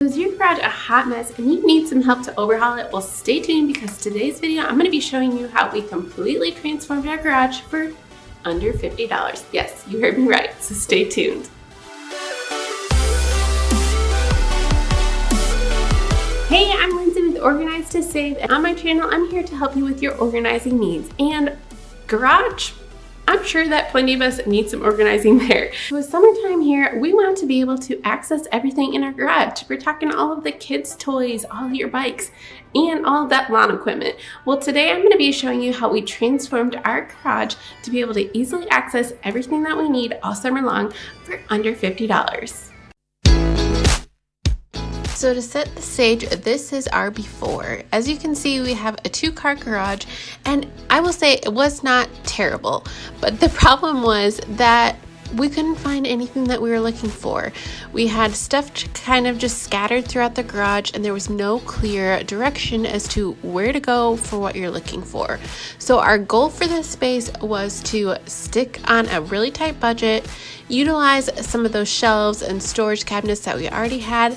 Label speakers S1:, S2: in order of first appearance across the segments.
S1: Is your garage a hot mess and you need some help to overhaul it? Well, stay tuned because today's video I'm going to be showing you how we completely transformed our garage for under $50. Yes, you heard me right, so stay tuned. Hey, I'm Lindsay with Organize to Save, and on my channel I'm here to help you with your organizing needs. And garage, I'm sure that plenty of us need some organizing there. With summertime here, we want to be able to access everything in our garage. We're talking all of the kids' toys, all of your bikes, and all of that lawn equipment. Well, today I'm going to be showing you how we transformed our garage to be able to easily access everything that we need all summer long for under $50. So to set the stage, this is our before. As you can see, we have a 2-car garage, and I will say it was not terrible, but the problem was that we couldn't find anything that we were looking for. We had stuff kind of just scattered throughout the garage, and there was no clear direction as to where to go for what you're looking for. So our goal for this space was to stick on a really tight budget, utilize some of those shelves and storage cabinets that we already had,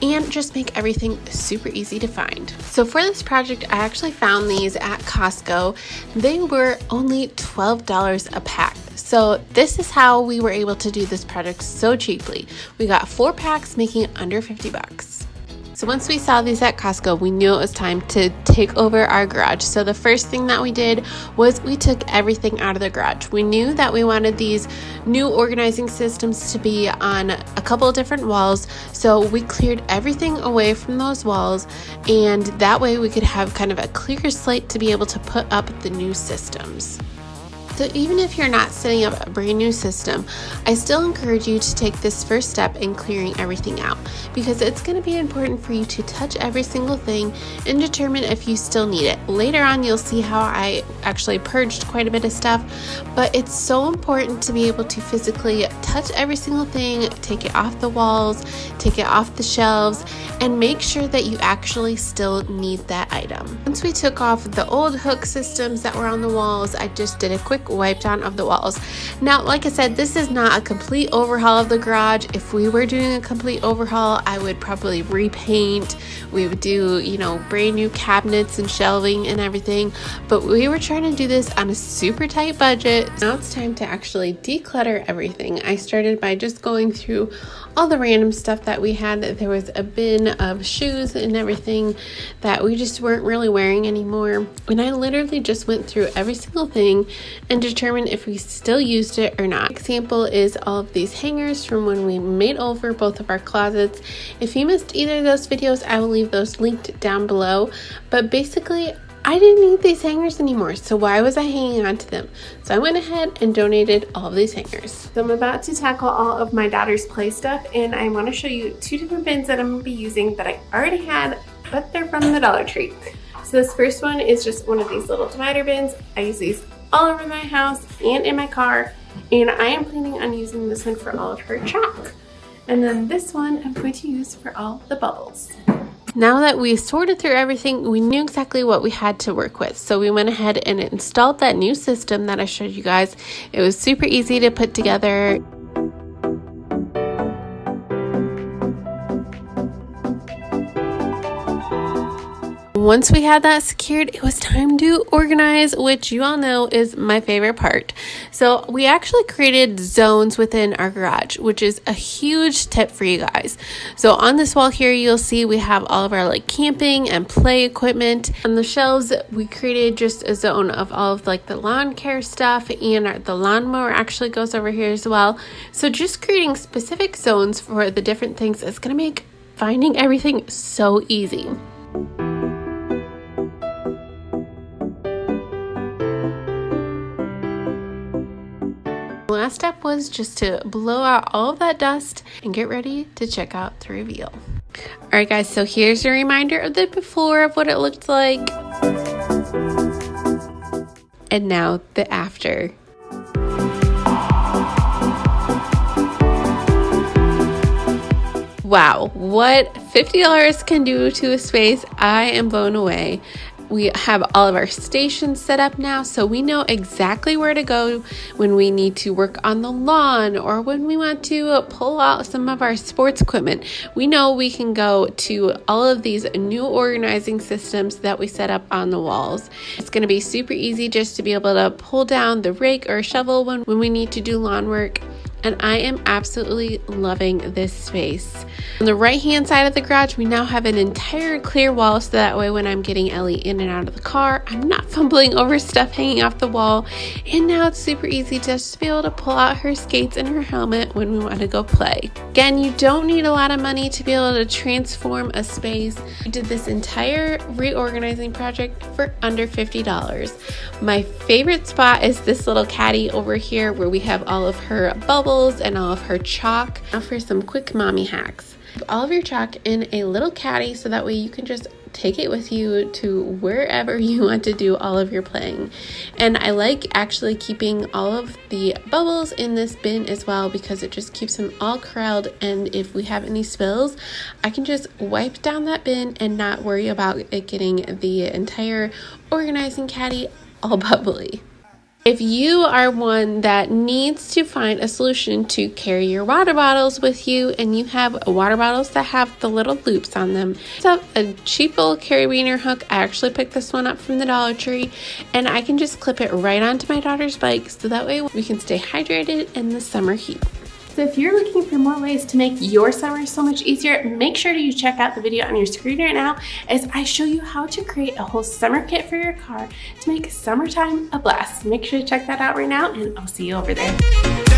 S1: and just make everything super easy to find. So for this project, I actually found these at Costco. They were only $12 a pack. So this is how we were able to do this project so cheaply. We got 4 packs, making under 50 bucks. So once we saw these at Costco, we knew it was time to take over our garage. So the first thing that we did was we took everything out of the garage. We knew that we wanted these new organizing systems to be on a couple of different walls. So we cleared everything away from those walls, and that way we could have kind of a clear slate to be able to put up the new systems. So even if you're not setting up a brand new system, I still encourage you to take this first step in clearing everything out, because it's going to be important for you to touch every single thing and determine if you still need it. Later on, you'll see how I actually purged quite a bit of stuff, but it's so important to be able to physically touch every single thing, take it off the walls, take it off the shelves, and make sure that you actually still need that item. Once we took off the old hook systems that were on the walls, I just did a quick wipe down of the walls. Now, like I said, this is not a complete overhaul of the garage. If we were doing a complete overhaul, I would probably repaint. We would do, brand new cabinets and shelving and everything, but we were trying to do this on a super tight budget. Now it's time to actually declutter everything. I started by just going through all the random stuff that we had. There was a bin of shoes and everything that we just weren't really wearing anymore. And I literally just went through every single thing and determined if we still used it or not. Example is all of these hangers from when we made over both of our closets. If you missed either of those videos, I will leave those linked down below. But basically, I didn't need these hangers anymore, so why was I hanging on to them? So I went ahead and donated all of these hangers. So I'm about to tackle all of my daughter's play stuff, and I want to show you 2 different bins that I'm going to be using that I already had, but they're from the Dollar Tree. So this first one is just one of these little divider bins. I use these all over my house and in my car, and I am planning on using this one for all of her chalk. And then this one I'm going to use for all the bubbles. Now that we sorted through everything, we knew exactly what we had to work with. So we went ahead and installed that new system that I showed you guys. It was super easy to put together. Once we had that secured, it was time to organize, which you all know is my favorite part. So we actually created zones within our garage, which is a huge tip for you guys. So on this wall here, you'll see we have all of our camping and play equipment. On the shelves, we created just a zone of all of the lawn care stuff, and the lawnmower actually goes over here as well. So just creating specific zones for the different things is going to make finding everything so easy. The last step was just to blow out all of that dust and get ready to check out the reveal. Alright guys, so here's a reminder of the before of what it looked like. And now the after. Wow, what $50 can do to a space, I am blown away. We have all of our stations set up now, so we know exactly where to go when we need to work on the lawn or when we want to pull out some of our sports equipment. We know we can go to all of these new organizing systems that we set up on the walls. It's going to be super easy just to be able to pull down the rake or shovel when we need to do lawn work. And I am absolutely loving this space. On the right hand side of the garage, we now have an entire clear wall, so that way when I'm getting Ellie in and out of the car, I'm not fumbling over stuff hanging off the wall. And now it's super easy just to be able to pull out her skates and her helmet when we want to go play. Again, you don't need a lot of money to be able to transform a space. We did this entire reorganizing project for under $50. My favorite spot is this little caddy over here where we have all of her bubbles and all of her chalk. Now for some quick mommy hacks. Put all of your chalk in a little caddy so that way you can just take it with you to wherever you want to do all of your playing. And I like actually keeping all of the bubbles in this bin as well, because it just keeps them all corralled, and if we have any spills, I can just wipe down that bin and not worry about it getting the entire organizing caddy all bubbly. If you are one that needs to find a solution to carry your water bottles with you, and you have water bottles that have the little loops on them, so a cheap little carabiner hook. I actually picked this one up from the Dollar Tree, and I can just clip it right onto my daughter's bike, so that way we can stay hydrated in the summer heat. So if you're looking for more ways to make your summer so much easier, make sure to check out the video on your screen right now as I show you how to create a whole summer kit for your car to make summertime a blast. Make sure to check that out right now, and I'll see you over there.